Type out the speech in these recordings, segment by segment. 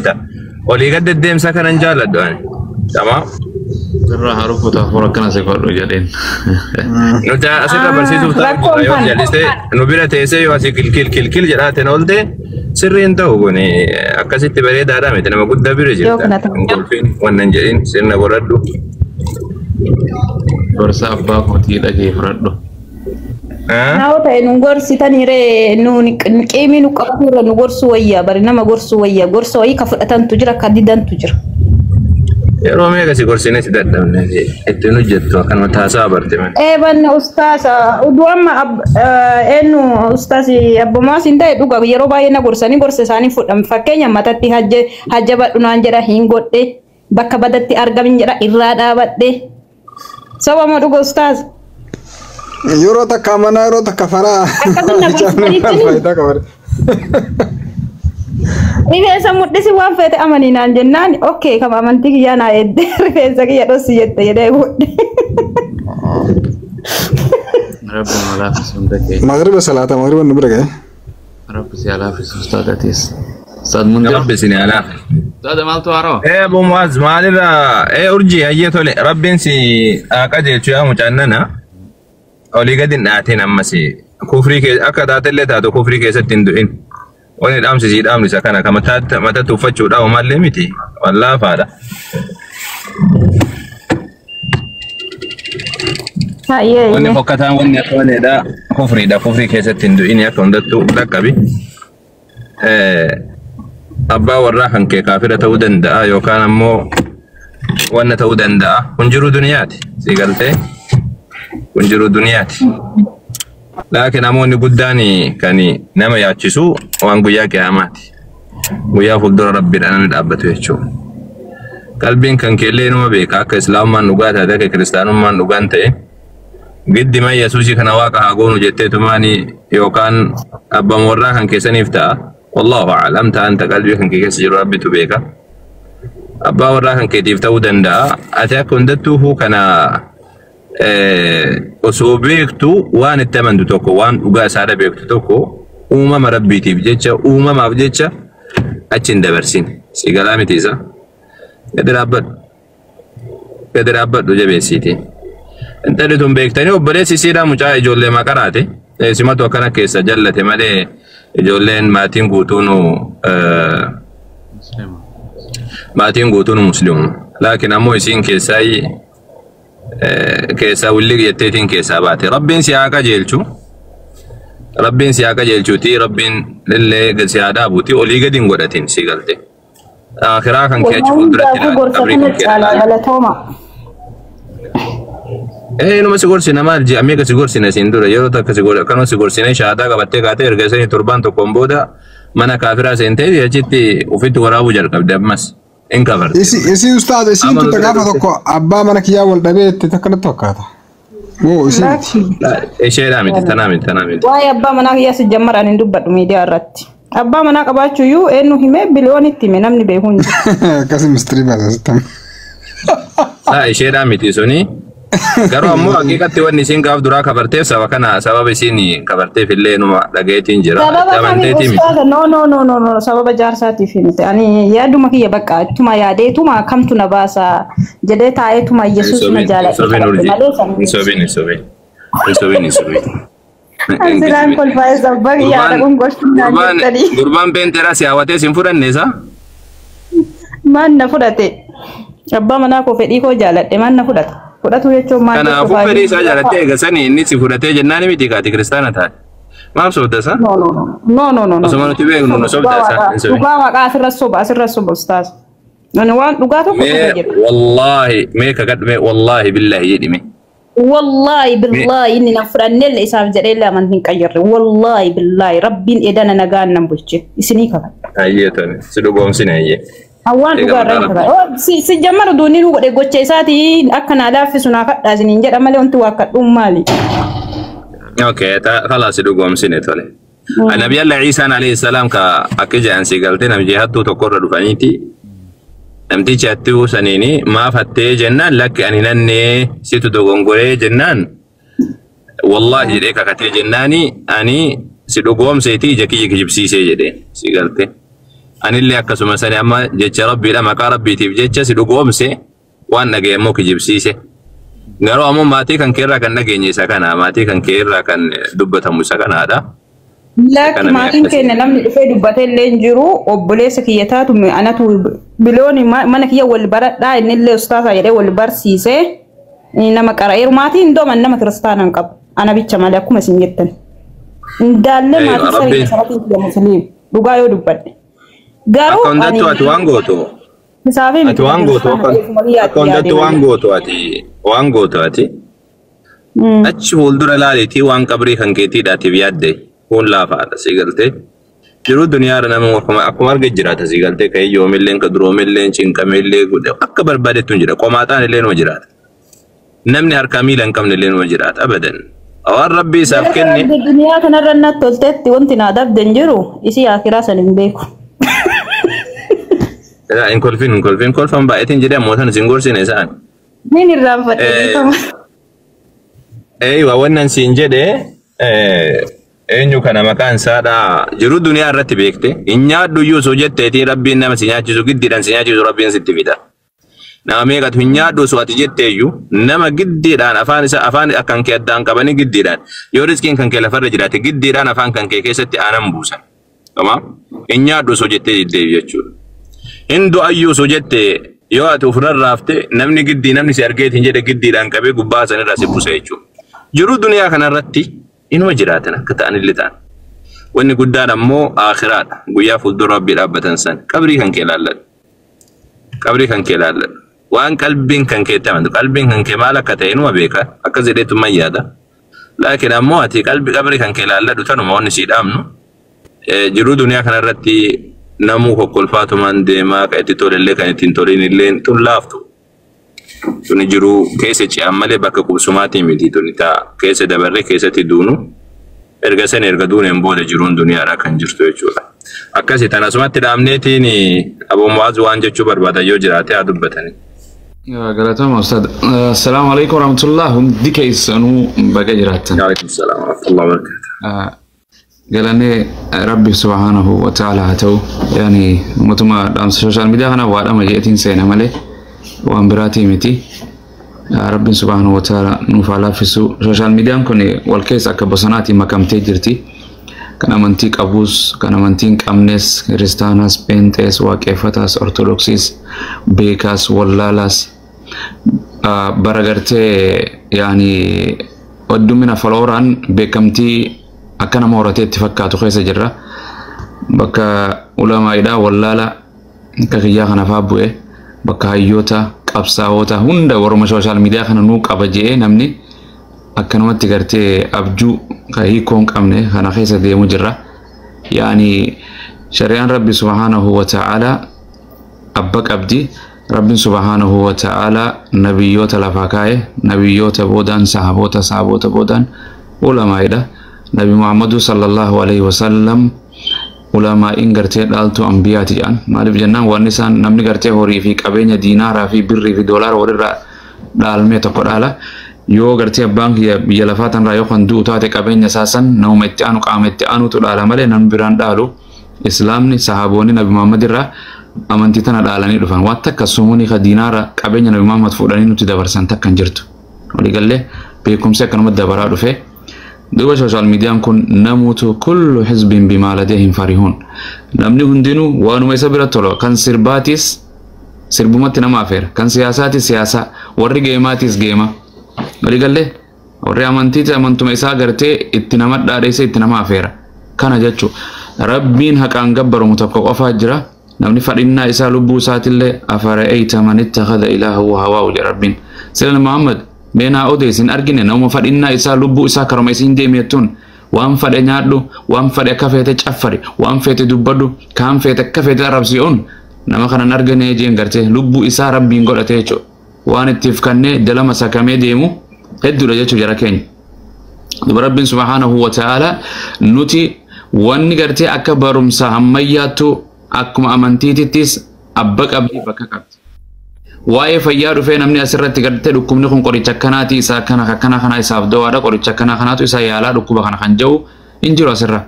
جرتا ولي قد الدم سكن انجال الدواني تمام ترى هروب تفور كنا سكر رجالين نتا أسير برسيسو تابو يوم جالسة نبيرة تيسي واسي كل جرات نولته سرين تاوغوني أكاسيت بريد هذا متنا ما قد دبير جرتا نقولين وننجرين سرنا بردو برسا أبا كوتي لكي فردو Nao tayo nung gorsi tanire nung kemi nung kapura nung gorsu waya bari nama gorsu waya gorsu waya kafudatan tujira kadidan tujira. Rome kasi gorsine si dadam nasi itu nujet tu akan matasa berarti man. Ban ustaz uduama enu ustaz abbo masinda duga yero baye na gorsani gorsesani fudam fakenya matatti hajja baduna anjera hingodde bakka badatti argamin jera irrada badde. Sawa mo duga ustaz. Euro tak kamana euro tak kafara. Faida kabar. Rifeensa mudhisi waan feete amaninaan jennaan okay kama amantii kiyyaa naa edde rifeensa kiyya dhossi jette jedhee godhe. Rabbi malaafis hunda kee. Magriba salata magriba nu bira gahe. Rabbi si alaafis ustaadatis. Ustaad Mundir. Rabbi sini alaafis. Ustaad maaltu haroo? Abu Muaz maalirra urji hayyee tole rabbiin si qajeelchu yaa mucaannana olii gadi hin dhaatiin ammas kufrii keessa akka taatellee taatu kufrii keessatti hin du'in. Wani damsi si damni sakana kama mata tuffachuudhaaf maallee miti wallaafaadha. Wani hokkataan wanni akka waneedha kufrii keessatti hin du'in akka hundattuu dhaqqabi. Abbaa warraa kan kee kaafira ta'uu danda'a yookaan ammoo wanna ta'uu danda'a kun jiruu duniyaati si galtee kun jiruu duniyaati. Laakiin namoonni guddaan kan nama yaachisu waan guyyaa qiyaamaati. Guyyaa fuuldura rabbiidhaan namni dhaabbatu jechuudha. Qalbiin kan keellee numa beeka akka islaamummaan dhugaa taate akka kiristaanummaan dhugaan ta'e giddi man yesuusii kana waaqa haa goonu jetteetumaani yookaan abbaan warraa kan keessaniif ta'a. Wallahu a'lam ta'anta qalbii kan keessa jiru rabbitu beeka. Abbaa warraa kan keetiif ta'uu danda'a. Ati akka hundattuu kana osoo beektu waan itti amantu tokko waan dhugaa isaadha beektu tokko uumama rabbiitiif jecha uumamaaf jecha achi hin dabarsin si galaa miti isa gadi dhaabbadhu jabeessiiti intalli tun beektanii obboleessi isiidhaa mucaa ijoollee maqaraate simatu akkana keessa jallate malee ijoolleen maatiin guutuun muslimu laakiin ammoo isiin keessaa willi jetteetiin keessaa baate rabbiin si haa qajeelchuuti rabbiin illee si haa dhaabuuti olii gadi hin godhatin si galte akhiraa kan kee achi fuulduratti numa si gorsina maal ji'amee ka si gorsina siin dura yeroo takka akkanuma si gorsine shahaadaa qabattee kaatee erga isanii torbaan tokkoon booda mana kaafiraa seentee achitti ofitti waraabuu jalqabde ammas. Isi ustaad isi tuta gaafa tokko abbaa mana kiyyaa wal dhabee itti takkanatti fakkaata. Moo isi isheedhaa miti tanaa miti. Waa'ee abbaa manaa kiyyaa si jammaraan hin dubbadhu miidiyaa irratti. Abbaa manaa qabaachuu iyyuu eenyu himee biliyoonitti hime namni beeku hin jiru. Akkasii mistirii baasistan. Isheedhaa miti suni. Garuu ammoo haqiiqatti wanni isiin gaaf duraa kabarteef sababa isiin kabarteef illee numa dhagayeetiin jira. No sababa jaarsaatiif miti. Ani yaaduma kiyya bakka ittuma yaadeetuma kamtu na baasa jedhee taa'eetuma Yesuus na jaalladhe. Asirraan kolfaa isa bakki yaada gongoshtuu naan jettanii. Gurbaan peenteraa si hawwatee siin fudhanne isaa? Maan na fudhate? Abbaa manaa koo fedhii koo jaalladhe maan na fudhata? Fudhatu jechuun maal jechuudha? Kanaafuu fedhii isaa jaalattee eegasanii inni si fudhatee jennaan miti kaati kiristaana taate. Maaf sobda isaa? No. Osuma nuti beeknu nu sobda isaa. Dhugaa waaqaa asirra soba ustaas. Nani waan dhugaa tokko jedhu. Wallaahi mee kakadhume wallaahi billaahi jedhime. Wallaahi billaahi inni na fudhannelle isaaf jedhee laman hin qayyarre. Wallaahi billaahi rabbiin edana nagaan nan bulche isinii kakadha. Hayyee tole si dhugoomsine hayyee. Awaan dhugaa irraa si jammara duunii nu godhe gocha isaati akka naa laaffisu naa kadhaa isiniin jedha malee wanti waa kadhuun maali? Okay, خلاص دوغوم سينتولي. النبي الله عيسى عليه السلام كأكيد أن سيقلتنا بجهته تقرر دفنيتي. نمتي جاتو سنيني ما فتى جنان لك أن نني سيتو دوغوم غوري جنان. والله جريك كتير جناني أني سيدوغوم سيتي جكي جبسي سيجدين سيقلتي. أنا اللي أكسم سنة أما جت ربي لما كربي تيجي سيدوقهم سي وأنا جاي موك جبسيسه قالوا أمم ماتي كان كيرا كان نجيني سكنا ماتي كان كيرا كان دبته مسكنا هذا لكن ما يمكن لم يفيد بطل لينجرو وبليس كيتات أنا تو بلوني ما أنا كيا والبرد لا إن اللي أستاذ يري والبرسيسه إنما كراير ماتي إندوم إنما كريستانا قب أنا بيتشمل لكم سنجتن دالله ماتي سري سراتي في المسلمين رجايو دبّر قالوا أكندتو أتوانغوتو أتوانغوتو أكندتو وانغوتو أتي أتش بولدر لاليتي وان كبري خنكيتي داتي بيادة كون لا فادا سيغلتي جرو دنيا رنا موركما أكمار جرات سيغلتي كي يوم اللين كدرو ملين شين كملين أكبر بعد تنجرا قماتان اللين وجرات نمني هركامي لين كم اللين وجرات أبدا أوار ربي سافكني الدنيا كنا رنا تولتت وانت نادب دنجرو إسي آخرا سنين بيكو لا إن كل فين بقيتين جدا موتان سنقول سنسان مين الرافة أيوة وانا سنجده أنيو كان مكان سادا جرو دنيا رتبيكته إنيا ديو سوجت تيتي ربي نما سنياجي سو قديران سنياجي سو ربي ستفيدا نامي قد هنيا دو سواتي جت تيو نما قديران أفان أكان كيدان كباني قديران يورسكين كان كلا فرجراتي قديران أفان كان كيستي أنا مبوسا تمام إنيا دو سوجت تيتي ديو هندو أيو سوجت yoo ati ofirra raafte namni giddii namni si argeetiin jedhe giddiidhaan qabee gubbaa sanirraa si buusa jechuudha. Jiruu duniyaa kanarratti inuma jiraatan akka ta'an illee ta'an. Wanni guddaan ammoo akhiraadha. Guyyaa fuuldura Rabbii dhaabbatan san qabrii kan kee ilaalladhu. Qabrii kan kee ilaalladhu. Waan qalbiin kan kee tamantu qalbiin kan kee maal akka ta'e inuma beeka akka jedheetu mayyaada. Laakiin ammoo ati qabrii kan kee ilaalladhu tanuma wanni sii dhaamnu jiruu duniyaa kanarratti namu kokkolfaatu man deemaa ka itti tolellee kan ittiin toliin illee tun laaftu. Tuni jiru keessa ce'an malee bakka qubsumaatii miti tuni ta'a keessa dabarree keessatti duunu erga san erga duuneen booda jiruun duniyaadhaa kan jirtu jechuudha. Akkasii tan asumatti dhaabneetiin Abu Mu'aaz waan jechuu barbaada yoo jiraate haa dubbatanii. Galatama Ustaad. Assalaamu alaikum warahmatullah. Hundi keessanuu baga jiraattan. Waalaikum salaam warahmatullahi wabarakatuh. قالني ربي سبحانه وتعالى هتو يعني متما دام سوشيال ميديا أنا وادم جيتين سنة ملء وامبراتي متي ربي سبحانه وتعالى نفعل في سوشيال ميديا كوني والكيس أكبسناتي مكان تجرتي كنا منتيك أبوس كنا منتيك أمنس كريستاناس بنتس وكيفتاس أرثوذكسيس بيكاس ولالاس برغرتي يعني ودمنا فلوران بكمتي أكنا مورتي اتفقاتو خيسة جرة بكا علماء إدا ولالا كخيا خنا فابوه بكا هيوتا قبساوتا هندا ورما سوشيال ميديا خنا نوك أبجيه نمني أكنا متقرتي أبجو كهي كونك أمني خنا خيسة دي مجرة يعني شريان ربي سبحانه وتعالى أبك أبدي ربي سبحانه وتعالى نبيوتا لفاكاي نبيوتا بودان صحابوتا بودان علماء إدا نبي محمد صلى الله عليه وسلم علماء إن قرتي دالتو أنبياتي جان مالف جنان والنسان نمني قرتي هوري في كابينيا دينارا في بري في دولار ورر دالمي تقرألا يو قرتي بانك يلفاتن رايو خندو تاتي كابينيا ساسن نوم اتعانو قام اتعانو تدالا مالي نمبران دالو إسلامني صحابوني نبي محمد را أمانتي تنا دالاني رفان واتك سوموني خدينارا كابينيا نبي محمد فوراني نتي دبرسان تكن جرتو ولي قال لي بيكم سيكن مدبرا رفه دوبا سوشيال ميديا كن نموت كل حزب بما لديهم فرحون نمني هندينو وانو ما يسبر تولو كان سرباتيس سربومات نما فير كان سياساتي سياسة ورّي جيماتيس جيما ولي قال له ورّي أمانتي أمانتو ما يسا غرتي اتنامات داريسي اتناما فير كان جاتشو ربين حق أنقبر متوقع وفاجرة نمني فرنا إسا لبو سات الله أفرأيت من اتخذ إله وهواه لربين سيدنا محمد بينا أوديسين أرجينا نوم فرنا إسا لبو إسا كرميسين ديميتون وان فد نيادو وان فد كفيت تشفري وان فيت دبدو كان فيت كفيت ربسيون نما خنا نرجني جين غرتي لبو إسا ربين غلطيچو وان اتفكني دلما سكامي ديمو هدو رجچو جراكين رب سبحانه وتعالى نوتي وان غرتي اكبرم سهمياتو اكما امنتيتيس ابق ابي بككت واي فيا رفي نمني اسرت غرتي دكمني كون قريچ كناتي سا كنا حساب دواره قريچ كنا كناتو سا يالا دكوبا كنا خنجو انجرو اسرا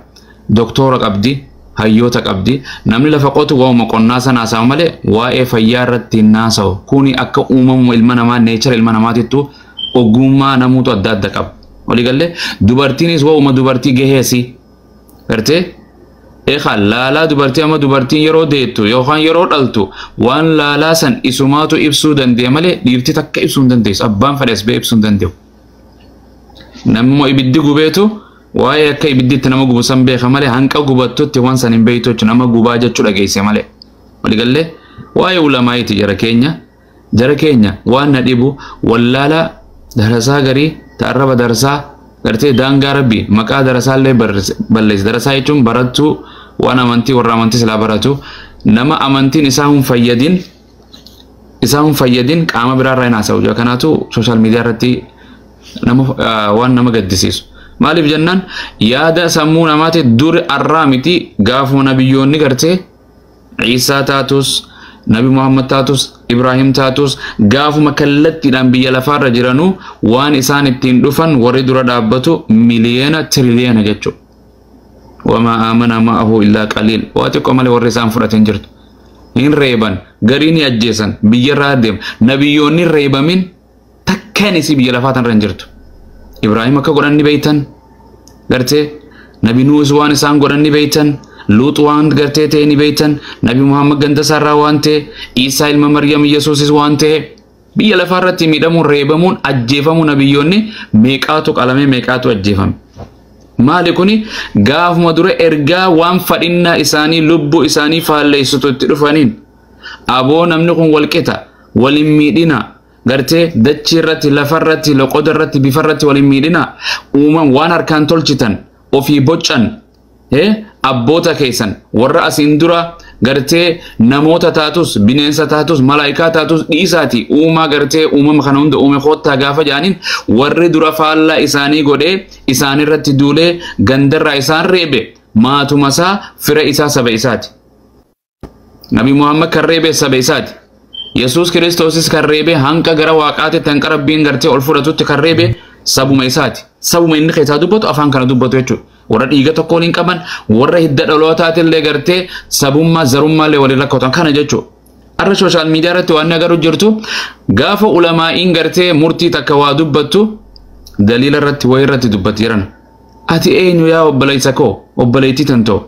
دكتور قبدي hayyoota qabdi namni lafa qotu waa'uma qonnaa sanaa isaa malee waa'ee fayyaa irratti naasa'u kuni akka uumamu ilma namaa nature ilma namaatittu ogummaa namuutu adda adda qaba waliigallee dubartiinis waa'uma dubartii gaheesi gartee laalaa dubartii amma dubartiin yeroo deettu yookaan yeroo dhaltu waan laalaa san isumaatu ibsuu dandeenya malee dhiirti takka ibsuu hin dandeessu abbaan fedhes bee ibsuu hin danda'u namni ibiddi gubeetu waa'ee akka ibidditti nama gubu san beeka malee hanqa gubattutti waan san hin beektu jechuudha nama gubaa jechuu dhageesse malee waliigallee waa'ee ulamaayiiti jara keenya waan na dhibu wallaala darasaa garii ta'arraba darasaa gartee daangaa rabbi maqaa darasaallee balleessi darasaa jechuun barattuu waan amantii warra amantii silaa baratu nama amantiin isaa hin fayyadin qaama biraarraa hin haasa'u kanaatu sooshaal miidiyaa irratti waan nama gaddisiisu maaliif jennaan yaada sammuu namaati dur arraa miti gaafuma nabiyyoonni gartee Ciisaa taatus Nabi Muhammad taatus Ibrahim taatus gaafuma kallattiidhaan biyya lafaarra jiranuu waan isaan ittiin dhufan warri dura dhaabbatu miliyoona tiriliyoona jechuudha. Wamaa aamana ma'ahu illaa qaliil waa xiqqoo malee warri isaan fudhatan jirtu. Hin reeban gariin ajjeesan biyyarraa adeemu nabiyyoonni reebamin takkaan isii biyya lafaataan irra jirtu. Ibrahim akka godhan ni beeytan gartee Nabi Nuus waan isaan godhan ni beeytan. Luut waan gartee ta'e ni beeytan Nabi Muhammad ganda sarraa waan ta'e Isaa ilma Maryam Yesuusis waan ta'e biyya lafaarratti miidhamuun reebamuun ajjeefamuun nabiyyoonni meeqaatu qalame meeqaatu ajjeefame maali kuni gaafuma dura ergaa waan fadhinnaa isaanii lubbuu isaanii faalleessutu itti dhufaniin aboo namni kun walqixa waliin miidhina gartee dachii irratti lafarratti loqoda irratti bifarratti waliin miidhina uuman waan harkaan tolchitan ofii boccan abboota keessan warra asiin dura gartee namoota taatus bineensa taatus malaayikaa taatus dhiisaati uumaa gartee uumama kana hunda uume koottaa gaafa jaaniin warri dura faallaa isaanii godhee isaan irratti duulee gandarraa isaan reebe maatuma isaa fira isaa saba isaati Nabi Muhammad kan reebe saba isaati Yesuus Kiristoosis kan reebe hanqa gara waaqaatti hanqa rabbiin gartee ol fudhatutti kan reebe sabuma isaati sabuma inni keessaa dubbatu afaan kana dubbatu jechuudha warra dhiiga tokko waliin qaban warra hidda dhalootaatiillee gartee sabummaa zarummaallee waliin rakkatan kana jechuudha. Arra sooshaal miidiyaa irratti waan agarru jirtu gaafa ulamaa'iin gartee murtii takka waa dubbattu daliila irratti wayii irratti dubbatti jiran. Ati eenyu yaa obboleessa koo obboleettii tantoo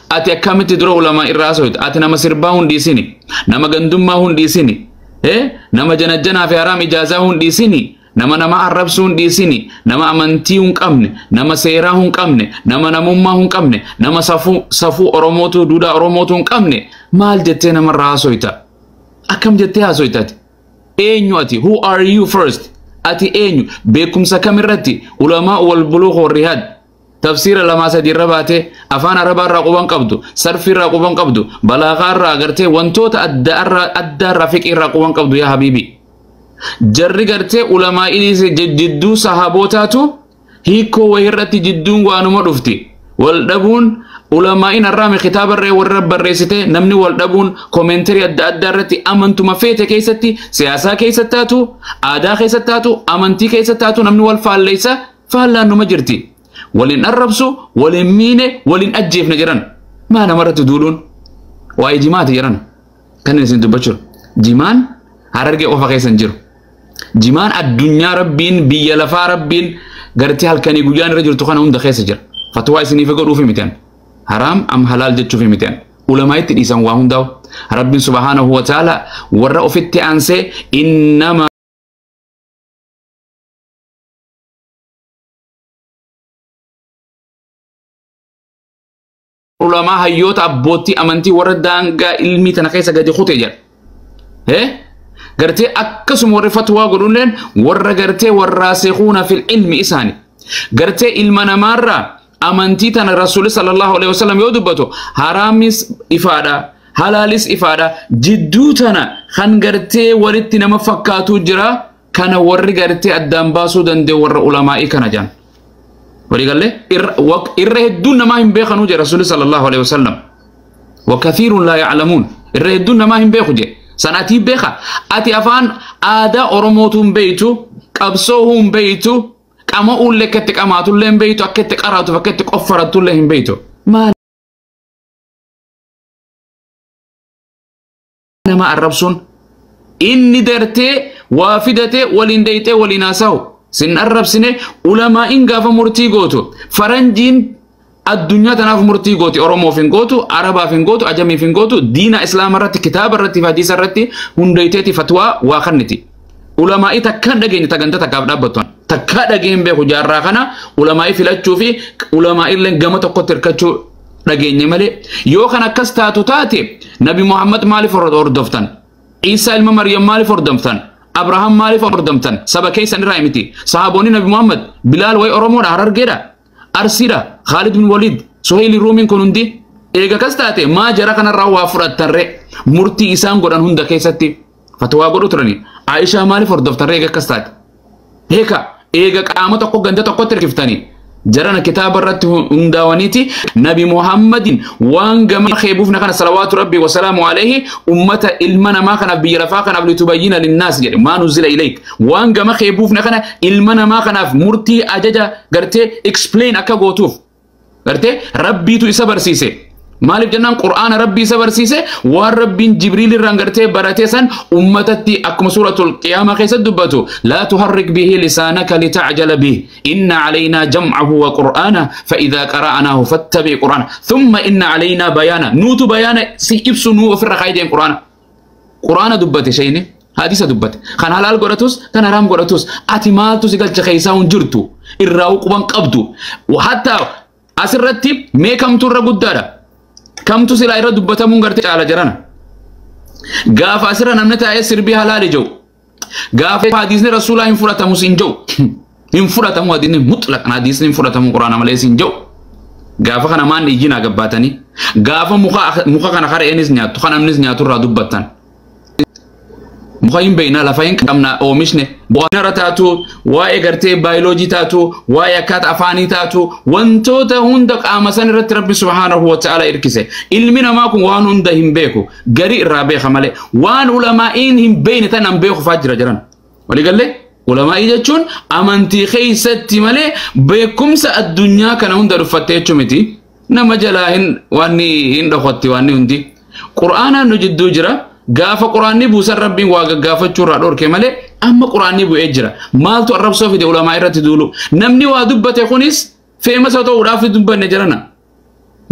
ati akkamitti dura ulamaa irraa soita ati nama sirbaa hundiisini nama gandummaa hundiisini nama janajjanaa fi haraam ijaazaa hundiisini nama arrabsuu hundiisini nama amantii hun qabne nama seeraa hun qabne nama namummaa hun qabne nama safuu oromootu duudhaa oromootu hun qabne maal jettee namarraa haasofta akkam jettee haasoftaati eenyu ati who are you first ati eenyu beekumsa kamirratti ulamaa wal buluugh warrihaad tafsiira lamaa sadii irra baatee afaan arabaa irraa quban qabdu sarfii irraa quban qabdu balaagaa irraa agartee wantoota adda irraa fiqii irraa quban qabdu yaa habiibi jarri gartee ulamaa ilis jidduu sahabootaatu hiikoo wayirratti jidduun waanuma dhufti wal dhabuun ulamaa in arraame kitaabarree warra barreessite namni wal dhabuun koomentarii adda addaa irratti amantuma feete keessatti siyaasaa keessatti taatu aadaa keessatti taatu amantii keessatti taatu namni wal faalleessa faallaannuma jirti waliin arrabsu waliin miine waliin ajjeefne jiran maa namarratti duuluun waa'ee jimaati jiran kan isin dubbachuu jimaan harargee qofa keessan jiru jimaan addunyaa rabbiin biyya lafaa rabbiin gartee halkanii guyyaan irra jirtu kana hunda keessa jira fatwaa isiniif godhuufi mitian haram am halal jechuufi mitian ulamaa'itti dhiisan waa hundaa'u rabbiin subhaanahu wa ta'ala warra ofitti aansee innama ulamaa hayyoota abbootii amantii warra daangaa ilmii tana keessa gadi kutee jira gartee akkasuma warri fatwaa godhulleen warra gartee warraasikuuna fil ilmi isaani gartee ilma namaarraa amantii tana rasuuli sallallahu alaihi wasallam yoo dubbatu haraamis ifaadha halaalis ifaadha jidduu tana kan gartee walitti nama fakkaatu jira kana warri gartee addaan baasuu danda'u warra ulamaa'ii kana jaan ولقال الرهدون ما هم بيخنوا جا رسول صلى الله عليه وسلم وكثير لا يعلمون الرهدون ما هم بيخوا جا سنأتي بيخا أتي أفان آدا أرموتهم بيتو كبسوهم بيتو كما أقول لك كتك أماتوا لهم بيتو أكتك أراتوا فكتك أفرتوا لهم بيتو ما علماء الربسون إني درتي وافدتي ولين ديتي ولين أساو سن الربسنة علماء إن قاف مرتي قوتو فرنجين الدنيا تناف مرتي قوتي أورومو فين قوتو عربا فين قوتو أجمي فين قوتو دين إسلام الرتي كتاب الرتي فحديث الرتي هنديتي فتوى وخنتي علماء تكاد دقين تكاد تكاد دابتون تكاد دقين بيخو جارا خنا علماء فلاتشو في علماء اللي قامت قطر كتشو دقين مالي يو خنا كستاتو تاتي نبي محمد مالي فرد أردفتن عيسى المم مريم مالي فردمتن أبراهام مالي فردمتن سبا كيسا نرايمتي صحابوني نبي محمد بلال وي أرمون عرر جيرا أرسيرا خالد بن وليد سهيل الرومين كنوندي إيجا كستاتي ما جرى كان الروا فرد ترى مرتي إسان قران هندا كيستي فتوى قرو ترني عائشة مالي فردمتن إيجا كستاتي هيكا إيجا قامت أقو غنجة أقو تركفتاني جرنا كتاب الرت هنداوانيتي نبي محمد وانجم خيبوفنا كان صلوات ربي وسلامه عليه أمة المنا ما كان بيرفاق كان لتبين للناس يعني ما نزل إليك وانجم خيبوفنا كان المنا ما كان مرتي أججا قرتي explain أكا قوتوف قرتي ربي تو إسا برسيسي مالك جنان قرآن ربي سبرسيسه ورب جبريل رانغرتي براتيسن أمتتي أكم سورة القيامة كيس دبتو لا تحرك به لسانك لتعجل به إن علينا جمعه وقرآنه فإذا قرأناه فاتبع قرآنه ثم إن علينا بيانا نوت بيانا سيبسو نو في الرخايدين قرآن دبت شيني حديث دبت خان حلال قراتوس كان حرام قراتوس أتمالتو سيقل تخيساون جرتو الراوق بان قبدو وحتى أسرتي ميكم ترى قدارا كم تسلا إيرا دبته مونغرتي على جرانا غاف أسرا نمنتا يسر بها لا رجو غاف حديث رسول الله إنفرة مسنجو إنفرة مودين مطلق حديث إنفرة قرآن ملأ سنجو غاف خنا ما نيجينا قباتني غاف مخا خنا خار إنس نياتو خنا منس نياتو را دبتان مخايم بينا لفاين كمنا أو مشنه بوانرا تاتو واي غرتي بيولوجي تاتو واي كات أفاني تاتو وانتو تهندك آمسان رت رب سبحانه وتعالى إركسه علمنا ماكم وان هندهم بيكو غري رابيخ مالي وان علماءين هم بين تنم بيكو فاجر جران ولي قال لي علماء يجون أمانتي خيستي مالي بيكم سا الدنيا كان هندر فتيتشو متي نما جلاهن واني هندخوتي واني هندي قرآن نجدو جرا غافا قرآني بوسر ربي واغا غافا چورا دور كمالي أما قرآني بو إجرا مالتو الرب صوفي دي علماء رتي دولو نمني وادبت خونيس فيما سوتو ودافي دبا نجرنا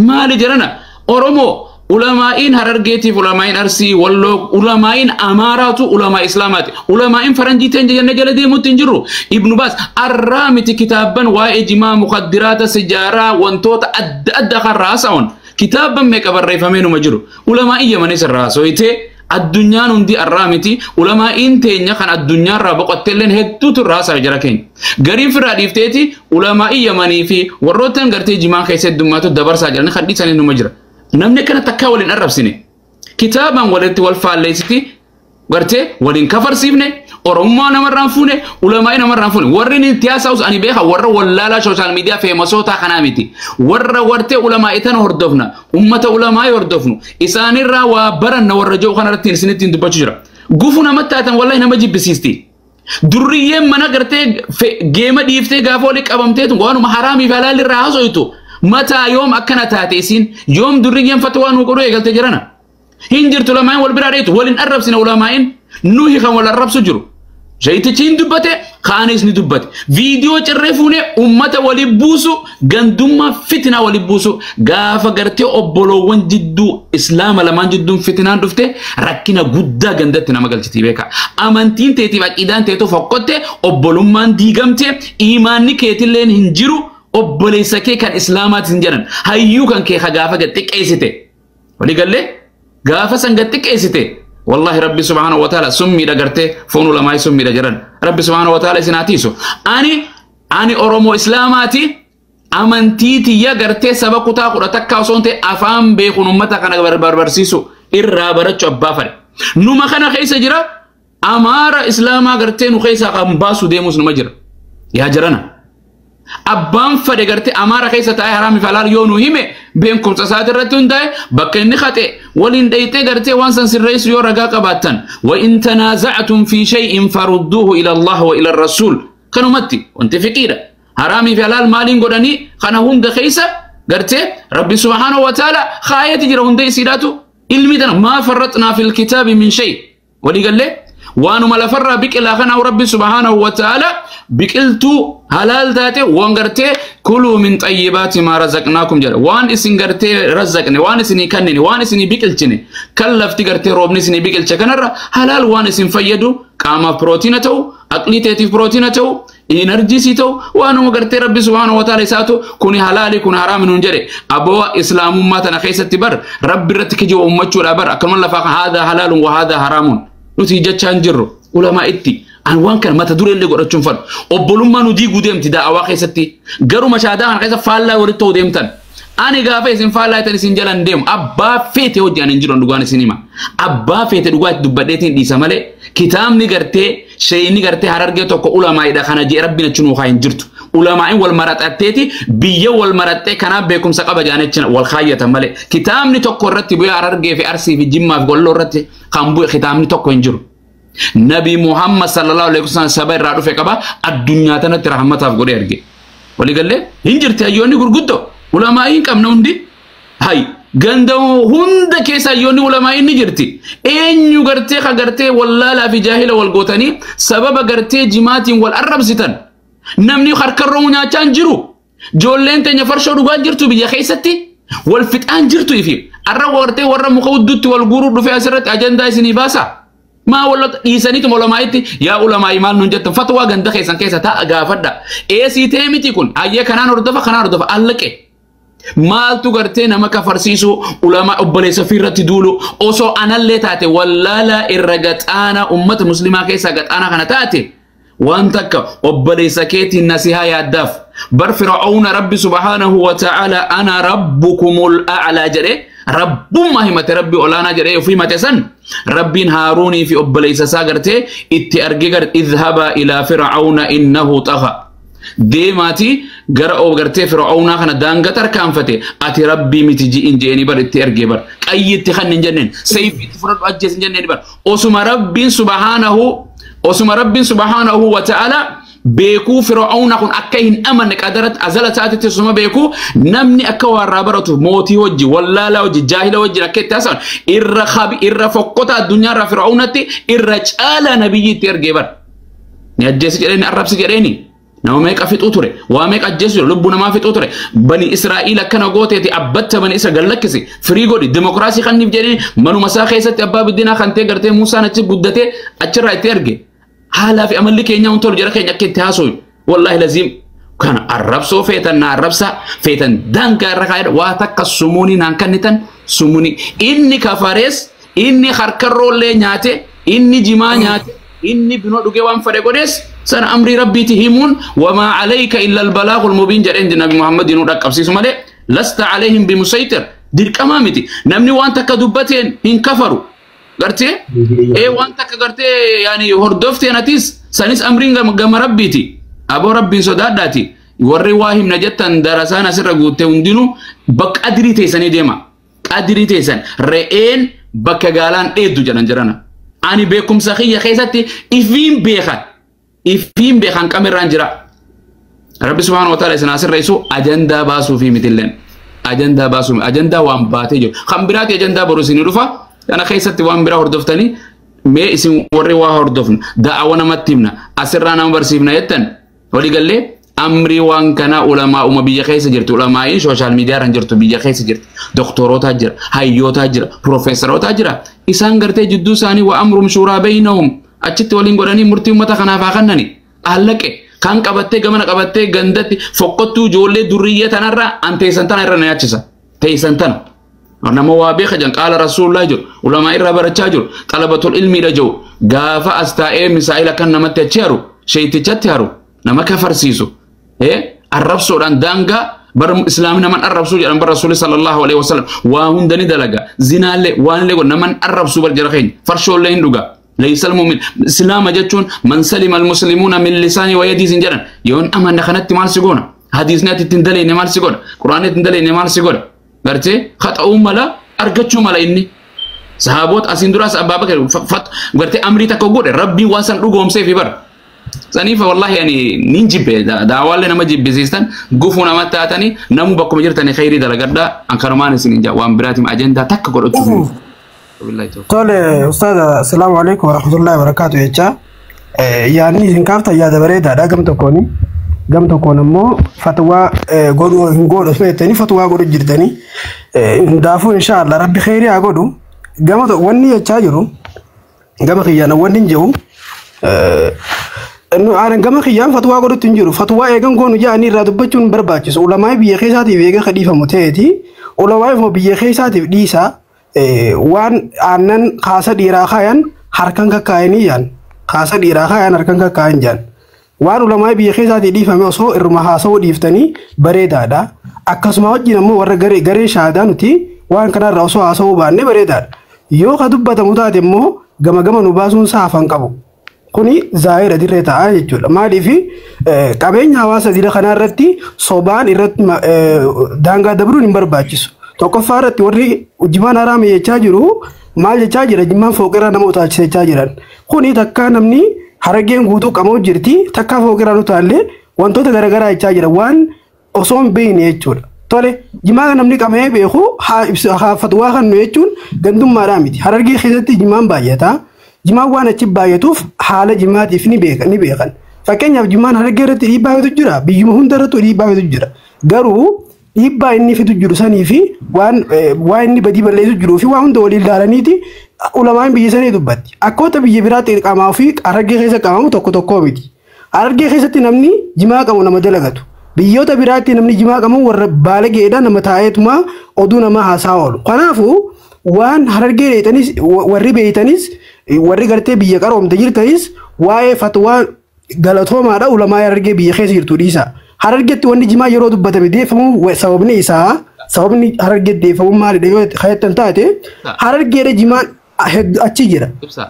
مالي جرنا أورومو علماءين هررجيتي علماءين أرسي واللو علماءين أماراتو علماء إسلامات علماءين فرنجي تنجي نجل دي متنجرو ابن باس الرامتي كتابا واجماع مخدرات سجارة وانتوت أدخل راسون كتابا ميكبر ريفامينو مجرو علماء يمنيس الراسويتي الدنيا نندي الرامتي علماء إنتين يخن الدنيا رابق تلين هدو تراس عجركين غريب فراديف تيتي علماء يمني في وروتن غرتي جمان خيسد دماتو دبر ساجرن خدي سنه نمجرا نمني كان تكاول العرب سنه كتابا ولت والفال ليستي غرتي ولين كفر سيبنه أورما نمران فونه علماء نمران فونه ورين انتياساوس أني بيها ور ولا لا سوشيال ميديا في مسوتا خنامتي ورت علماء تنا هردفنا أمة علماء هردفنا إسان الرا وبرن ورجو خنرتين سنتين دبتشجرا قفنا متى والله نمجي بسيستي درية منا قرتي في جيم ديفتي قافولك أبمتي وانو محرامي فلا للرهاسو يتو متى يوم أكنا تاتيسين يوم درية فتوى نقولوا يقال تجرنا هنجرت علماء والبراريت ولن أرب سن علماء نوهي خم ولا الرب سجرو جايتين دبته خانيس ندبته فيديو ترفونه أمة ولبوسو غندوما فتنة ولبوسو غافا غرتي أبولو وان جدو إسلام لما جدو فتنة دفته ركنا غدا غندتنا مغلتي بيكا أمانتين تيتي باك إدان تيتو فقطة أبولو من ديغمته إيماني كيتلين هنجرو أبولي سكي كان إسلامات هنجرن هايو كان كي غافا غتك أيسته ولي قال لي غافا سنغتك أيسته والله ربي سبحانه وتعالى سمي دغرته فونو لما يسمي دجرن ربي سبحانه وتعالى سناتيسو اني اورومو اسلاماتي امانتيتي يا غرته سبقتا قرتكا سونتي افام بيخون امتا كان بربرسيسو الرابرچو ابافر نوما كان خيس جرا امارا اسلاما غرته نو خيسا قمباسو ديموس نمجر يا جرنا أبان فدغرتي أمارا كيسة تاي حرامي فلال يونو هيمي بينكم تساد الرتون داي بكني خطئ ولين ديتي غرتي وانسان سر رئيس يو رقاق باتن وإن تنازعتم في شيء فردوه إلى الله وإلى الرسول كانوا متي وانت فكيرا حرامي فلال مالين قدني خانا هند خيسة غرتي ربي سبحانه وتعالى خاية تجرى هند سيداتو علمي دنا ما فرطنا في الكتاب من شيء ولي قال لي وانو ما لفر بك الا خنا ربي سبحانه وتعالى بقلتو حلال ذاته وانغرتي كلوا من طيبات ما رزقناكم جل وان اسن غرتي رزقني وان اسني كنني وان اسني بقلتني كلفتي غرتي روبني اسني بقلچ كنر حلال وان اسن فيدو قاما بروتينتو اقليتي بروتينتو انرجي سيتو وانو غرتي ربي سبحانه وتعالى ساتو كوني حلال كون حرام نجري ابو اسلام ما تنخيستي بر ربي رتك جو امچو بر اكمل لفق هذا حلال وهذا حرام نتي جچان جرو علماء اتي an wan kan mata dure le godachun fan obbolumma nu digu demti da awa khaysatti garu mashada an khaysa falla wori to demtan ani gafa isin falla tan isin jalan dem abba fete wodi an injiro ndugani sinima abba fete dugati dubbadetin disa male kitam ni garte shayni garte hararge to ko ulama ida khana je rabbina chunu khayin jirtu ulama in wal maratati biya wal maratte kana bekum saqaba janechin wal khayata male kitam ni to ko ratti bu hararge fi arsi fi jimma fi gollo ratti khambu kitam ni to ko injiro نبي محمد صلى الله عليه وسلم سبيل رادو فكبا الدنيا تنا ترحمة أفقولي أرجع ولي قال لي هنجر تأيوني قرقدو علماء كم نوندي هاي غندو هند كيس أيوني علماء نجرتي إن يغرتي خغرتي والله لا في جاهل والقوتني سبب غرتي جماعة والأرب ستن نمني خركرونيا تنجرو جولين تنفرشوا دوغان جرتو بيا خيستي والفتان جرتو يفي الرب ورتي ورا مخودت والغرور في أسرت أجندة سنيباسا ما والله إيسانيتم علماءتي يا علماء إيمان نجت فتوى عند خيسان كيسة تا غافدا إيه سيتهم تكون أيه كنان أردفا ألك ما تقرتين ما كفرسيسو علماء أبلي سفيرة تدولو أوسو أنا اللي تاتي ولا لا إرجت أنا أمة مسلمة كيسة قت أنا خنا تاتي وانتك أبلي سكيتي النسيها يا الدف برفرعون ربي سبحانه وتعالى أنا ربكم الأعلى جري رب ما هي مت ربي ولانا جري في متسن ربي هاروني في أبليس ساقرته اتأرجعر اذهب إلى فرعون إنه طغى ديماتي جرأوا جرته فرعون خنا دانغتر كانفته أتي ربي متجي إنجيني بر اتأرجبر أي اتخن إنجنين سيف تفرد أجس إنجنين بر أسمى ربي سبحانه وتعالى بيكو فرعون كن أكين أمن قدرت أزلت ساعات تسمى بيكو نمني أكوار رابرته موتي وجه ولا لا وجه جاهل وجه ركيت تسان إر فقطة الدنيا را فرعونتي إر جالا نبي ترجبر نجس جريني الرب سجريني نو ميك أفيت أطره واميك أجس لبنا ما فيت أطره بني إسرائيل كانوا قوتي أبت بني إسرائيل لكسي فريقو دي ديمقراطي خلني بجري منو مساخي ست أباب الدين خانتي قرتي موسى نتي بدتي أشرا ترجي حالا في أمل لك إنهم تقول جرك إنك تهاسوي والله لازم كان الرب سو فيتن الرب سا فيتن دانك الركائر واتك السموني نانكنتن سموني إني كفارس إني خركرو لي نياتي إني جما نياتي إني بنو دوغيوان فريقودس سن أمري ربي تهيمون وما عليك إلا البلاغ المبين جرين النبي محمد ينودك أبسيس مالي لست عليهم بمسيطر دير كمامتي نمني وانتك دبتين إن كفروا قرتي ايه وانت قرتي يعني هردفتي نتيس سانيس امرين غم ربيتي ابو ربي سوداداتي يوري واهم نجتن درسانا سر غوتي وندينو بك ادري تيسني ديما ادري تيسن رئين بك غالان ايدو جرنا اني بكم سخيه خيستي افين بيخان كاميران جرا ربي سبحانه وتعالى سناسر رئيسو اجندا باسو في مثلن اجندا وان باتيجو خمبرات اجندا بروسيني رفا أنا خيست وان برا هردفتني ما اسم وري هردفن دعوانا متمنا أسرنا برسيبنا يتن ولي قال لي أمري وان كان علماء وما بيجي خيس جرت علماء سوشيال ميديا رنجرت بيجي خيس جرت دكتورات هجر هايوت هجر بروفيسورات هجر إسان قرتي جدو ساني وأمرهم شورى بينهم أجت ولين قراني مرتي متا خنا فاخنني أهلك كان قبتي كمان قبتي غندتي فقطو جولي درية تنرى أنت سنتنا رنا ياتشسا تي سنتنا نما وابيخ جن قال رسول الله جو علماء الربر تشاجر طلبة العلم رجو غافا استاء مسائل كان نما تشارو شيء تشتارو نما كفر سيسو الرب سودان دانغا بر اسلامنا من الرب سو جن رسول صلى الله عليه وسلم وهم دني دلغا زنا له وان له نمن الرب سو برجرخين فرشو له هندوغا ليس المؤمن اسلام جتون من سلم المسلمون من لسانه ويده زنجرا يون اما نخنت مال سيغونا حديثنا تندلي نمال سيغونا قران تندلي نمال سيغونا برتي خطأوا ملا أرجعوا ملا إني صحابات أسندراس أبابك فت برتي أمري تكوجود ربي واسن رجوم سيف بر سنيفة والله يعني نيجي دعوة لنا ما جيب بزيستان قفونا ما تاتني نمو بكم جرتني خيري دلقدا أنكرمان سنينجا وأمبراتهم أجندة تككر وبالله التوفيق. طول أستاذ السلام عليكم ورحمة الله وبركاته يا شا. يعني إن كافة يا دبريد هذا قم تكون مو فتوى قولوا نقول اسمه فتوى قولوا جردني دافو إن شاء الله ربي خيري أقولوا قم وني يتشاجروا قم خيانا وني جو إنه أنا قم خيان فتوى قولوا تنجروا فتوى إيجان قولوا جاني رادو بتشون برباجس علماء بيخيساتي بيجا خليفة متهدي علماء هو بيخيساتي ديسا وان أنن خاصة ديراخيان harkan kakainian khasa diraha harkan kakainjan waan ulama biyekhizati difame osoo irma haasoo dhiiftanii bareedaadha akkasuma wajjin ammoo warra garee shaadaanuti waan kanarra osoo haasoo baanne bareedaadha yoo ka dubbatamu taate immoo gama nu baasuun saafan qabu kuni zaahira dirree ta'a jechuudha maaliif qabeenya hawaasa dira kanarratti sobaan irratti daangaa dabruun hin barbaachisu tokkoffaa irratti warri jimaan haraame jechaa jiru maal jechaa jira jimaan fooqirraa nama utaachisechaa jiran kuni takka namni harageen guutuu qamoo jirti takka fooqirraa utaallee wantoota garagaraa jechaa jira waan osoo hin beekne jechuudha tole jimaa namni qabee beeku haa fatwaa kan nu jechuun gandummaadhaa miti harargee keessatti jimaan baay'ata jimaan waan achi baay'atuuf haala jimaatiif ni beekan fakkeenyaaf jimaan harargee irratti dhiibbaa jira biyyuma hunda irratti dhiibbaa jira garuu dhiibbaa inni fidu jiru sanii fi waan inni badii balleessu jiruu fi waan hunda waliin ilaalaniiti ulamaan biyya sanii dubbatti akkoota biyya biraatti qamaa fi harargee keessa qamamu tokko miti harargee keessatti namni jimaa qabu nama dalagatu biyyoota biraatti namni jimaa qabu warra baalageedha nama taa'eetuma oduu nama haasaa oolu kanaafuu waan harargee dheetanis warri beeytanis warri gartee biyya qaroomte jirtanis waa'ee fatwaa galatoomaadha ulamaa harargee biyya keessa jirtu dhiisa harargeetti wanni jimaa yeroo dubbatame deefamu sababni isaa sababni harargee deefamu maalidha yoo hayattan taate harargeedha jimaan achi jira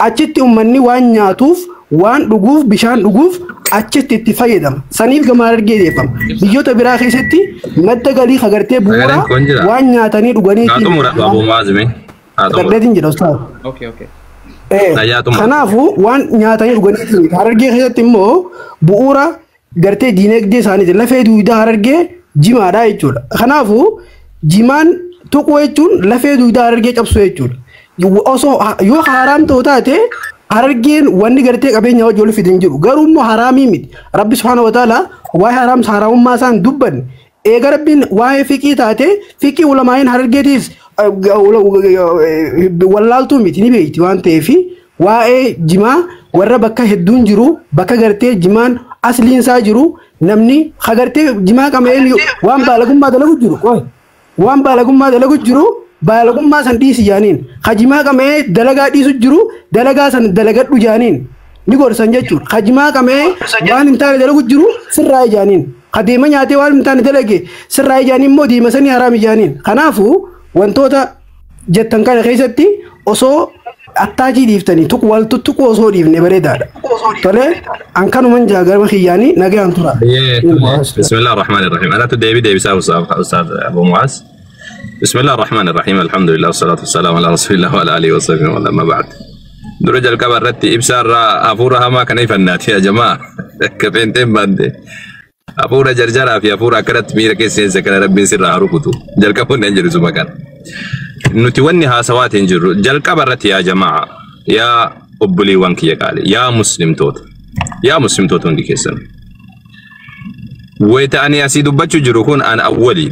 achitti ummanni waan nyaatuuf waan dhuguuf bishaan dhuguuf achitti itti fayyadama saniif gama harargee deefama biyyoota biraa keessatti madda galii hagartee bu'uura waan nyaatanii dhuganii dardeetiin jira ustaad kanaafuu waan nyaatanii dhuganii harargee keessatti immoo bu'uura gartee diinagdee isaaniiti lafee duudaa harargee jimaadha jechuudha kanaafuu jimaan tuquu jechuun lafee duudaa harargee cabsuu jechuudha osoo yoo haraam ta'u taate harargeen wanni gartee qabeenya wajji wal fidin jiru garuu immoo haraamii miti rabbi subhaanahu wa ta'ala waa'ee haraamummaa isaan dubbanne eega rabbiin waa'ee fiqii taate fiqii ulamaa'iin harargeetiis wallaaltuu miti ni beekti waan ta'eef waa'ee jimaa warra bakka hedduun jiru bakka gartee jimaan asliin isaa jiru namni hagartee jimaa qamee waan baalagummaa dalagu jiru waan baalagummaa dalagu jiru baalagummaa san dhiisi jaaniin hajimaa qamee dalagaa dhiisu jiru dalagaa san dalagadhu jaaniin ni gorsan jechuudha hajimaa qamee waan hin taane dalagu jiru sirraa jaaniin hadeema nyaatee waan hin taane dalage sirraa jaaniin immoo diima sanii haraami jaaniin kanaafuu wantoota jettan kana keessatti osoo attaachii dhiiftanii wal tuttuqu osoo dhiifne bareedaadha tole an kanuman jaagarma khiyyaanii nagaan tura بسم الله الرحمن الرحيم أنا تدعي بيسا أستاذ أبو معاذ بسم الله الرحمن الرحيم الحمد لله والصلاة والسلام على رسول الله وعلى آله وصحبه وسلم ما بعد درج الكبر رتي إبصار أفورها ما كان يفنات يا جماعة كفينتين باندي أفورا جرجرا في أفورا كرت ميرا كيسين سكن ربي سر عروقتو جل كفون ننجر سمكان نتوني هاسوات نجر جل كبر رتي يا جماعة يا أبلي وانك يا قالي يا مسلم توت وندي كيسن ويتاني أسيد بتشو جروكون أنا أولي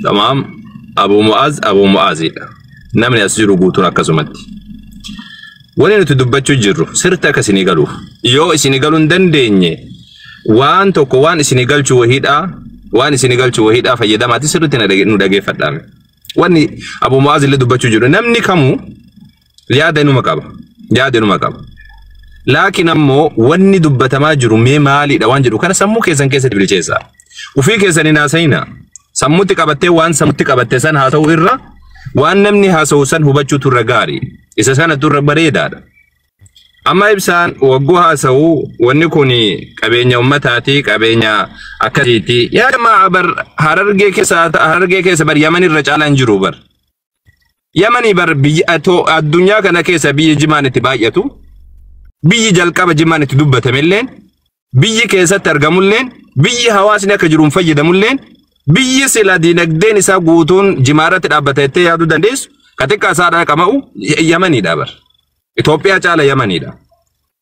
تمام أبو معاذ نمني أسجرو بوتون أكسمتي ولين تدبتشو جرو سرتا كسينيغالو يو سينيغالو دنديني وان توكو وان سينيغالشو وحيدا فيدا ما تسرتنا ندغي فدامي واني أبو معاذ اللي دبتشو جرو نمني كمو ليادنو مكاب لكن أمو واني دبتما جرو مي مالي دوان جرو كان سمو كيسان تبليشيسا وفي كيسان ناسينا سموتي قبتي وان سموتي قبتي سان هاسو إرّا وان نمني هاسو سان هبچو ترغاري إسا سان ترغبريدا أما إبسان وقو هاسو وانكوني قبينيا أمتاتي قبينيا أكتيتي يا جماعة بر هررغي كيسا بر يمني الرجال انجرو بر يمني بر بيئتو الدنيا كان كيسا بي جمانة بايتو بي جلقاب جمانة دبت ملين بي كيسا ترغمولين بي هواسنا كجرون فيدمولين biyyi sila dinagdeen isaa guutuun jimaarratti dhaabbateettee yaaduu dandeessu katika saada kamau Yamani dabar Ethiopia chala Yamani da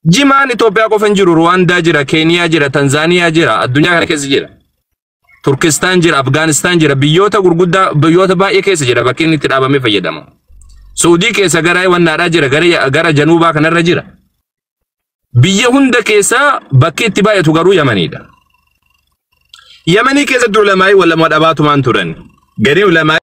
jiman Ethiopia ko fanjiru Rwanda jira Kenya jira Tanzania jira addunyaa kana keessa jira Turkistan jira Afghanistan jira biyyoota gurguddaa biyyoota baay'ee keessa jira bakki inni itti dhaabamee fayyadamu Saudi keessa gara wannaadha jira gara januubaa kanarra jira biyya hunda keessa bakki itti baay'atu garuu Yamaniidha Yamani keessa ulamaai wala madhabaatu maan turan gari ulamaai